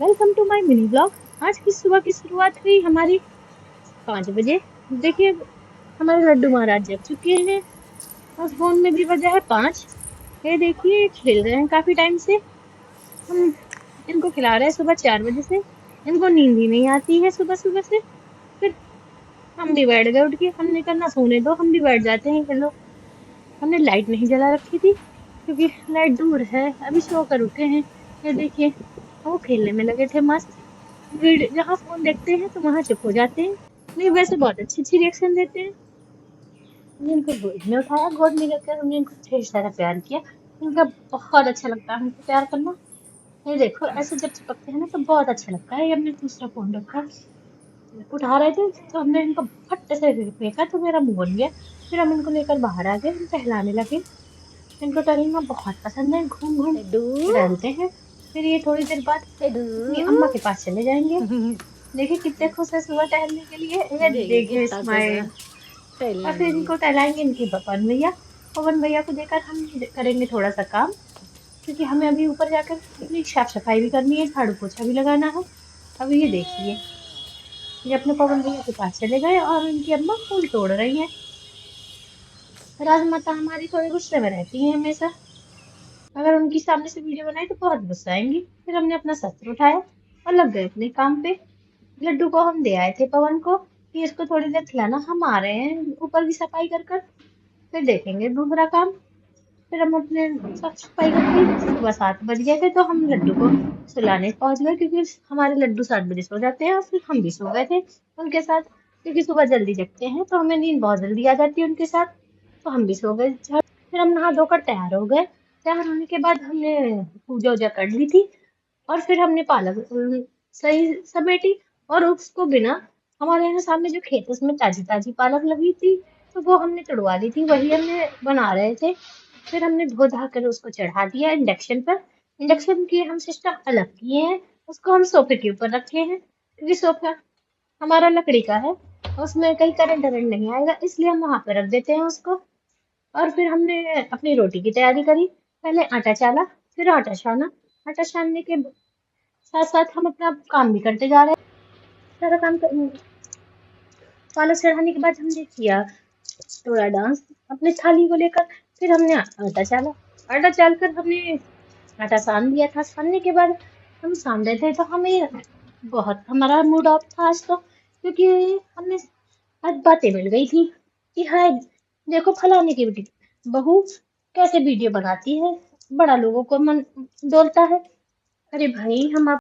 Welcome to my mini blog. आज की सुबह की शुरुआत हुई हमारी 5 बजे। देखिए, हमारे लड्डू महाराज जग चुके हैं और फोन में भी बजा है 5। ये देखिए, खेल रहे हैं काफी टाइम से। हम इनको खिला रहे हैं सुबह 4 बजे से। इनको नींद ही नहीं आती है सुबह सुबह से। फिर हम भी बैठ गए उठ के। हमने कहा ना सोने दो, हम भी बैठ जाते हैं। चलो, हमने लाइट नहीं जला रखी थी क्योंकि लाइट दूर है। अभी सोकर उठे हैं। ये देखिए, वो खेलने में लगे थे मस्त। जहाँ फोन देखते हैं तो वहां चुप हो जाते हैं। नहीं, वैसे बहुत अच्छी अच्छी रिएक्शन देते हैं। हमने इनको गोद में उठाया, गोद में लेकर हमने इनको ढेर सारा प्यार किया। इनका बहुत अच्छा लगता है हमको प्यार करना। ये देखो, ऐसे जब चिपकते हैं ना तो बहुत अच्छा लगता है। ये हमने दूसरा फोन रखा, उठा रहे थे तो हमने इनको फट से फेंका तो मेरा मुंह बन गया। फिर हम इनको लेकर बाहर आ गए, हम टहलाने लगे। इनको टहलना बहुत पसंद है, घूम घूम लड्डू टहलते हैं। फिर ये थोड़ी देर बाद लड्डू अपनी अम्मा के पास चले जाएंगे। देखिए कितने खुश है सुबह टहलने के लिए। ये देखिए देखिए कितना खुश है स्माइल। और टहलने फिर के लिए। इनको टहलाएंगे इनके पवन भैया। पवन भैया को देकर हम करेंगे थोड़ा सा काम, क्योंकि हमें अभी ऊपर जाकर अपनी साफ सफाई भी करनी है, झाड़ू पोछा भी लगाना है। अब ये देखिए, ये अपने पवन भैया के पास चले गए और उनकी अम्मा फूल तोड़ रही हैं। राजमाता हमारी थोड़ी गुस्से में रहती है हमेशा। अगर उनकी सामने से वीडियो बनाई तो बहुत गुस्सा आएंगी। फिर हमने अपना शस्त्र उठाया और लग गए अपने काम पे। लड्डू को हम दे आए थे पवन को कि इसको थोड़ी देर खिलाना, हम आ रहे हैं ऊपर की सफाई कर कर। फिर देखेंगे दूसरा काम। फिर हम अपने साफ सफाई करके सुबह 7 बज गए थे तो हम लड्डू को सुलाने पहुंच गए, क्योंकि हमारे लड्डू 7 बजे सो जाते हैं और फिर हम भी सो गए थे उनके साथ। क्योंकि सुबह जल्दी जगते हैं तो हमें नींद बहुत जल्दी आ जाती है उनके साथ। तो हम भी सो गए। फिर हम नहा धोकर तैयार हो गए। तैयार होने के बाद हमने पूजा वूजा कर ली थी और फिर हमने पालक सही समेटी। और उसको बिना, हमारे यहाँ सामने जो खेत है उसमें ताजी ताजी पालक लगी थी तो वो हमने तुड़वा ली थी, वही हमने बना रहे थे। फिर हमने धो धा कर उसको चढ़ा दिया इंडक्शन पर। इंडक्शन की हम सिस्टम अलग किए हैं, उसको हम सोफे के ऊपर रखे हैं क्योंकि सोफा हमारा लकड़ी का है, उसमें कहीं करंट वरंट नहीं आएगा, इसलिए हम वहां पर रख देते हैं उसको। और फिर हमने अपनी रोटी की तैयारी करी। पहले आटा चाला, फिर आटा छाना। आटा छानने के साथ साथ हम अपना काम भी करते जा रहे हैं। सारा काम पालक चढ़ाने के बाद हमने किया थोड़ा डांस अपने थाली को लेकर। फिर हमने आटा चाला। आटा चाल कर हमने आटा सान दिया था। सानने के बाद हम सान रहे थे तो हमें बहुत, हमारा मूड ऑफ था आज तो, क्योंकि हमें आज बातें मिल गई थी कि हाय देखो फलाने की बेटी बहू कैसे वीडियो बनाती है, बड़ा लोगों को मन डोलता है। अरे भाई, हम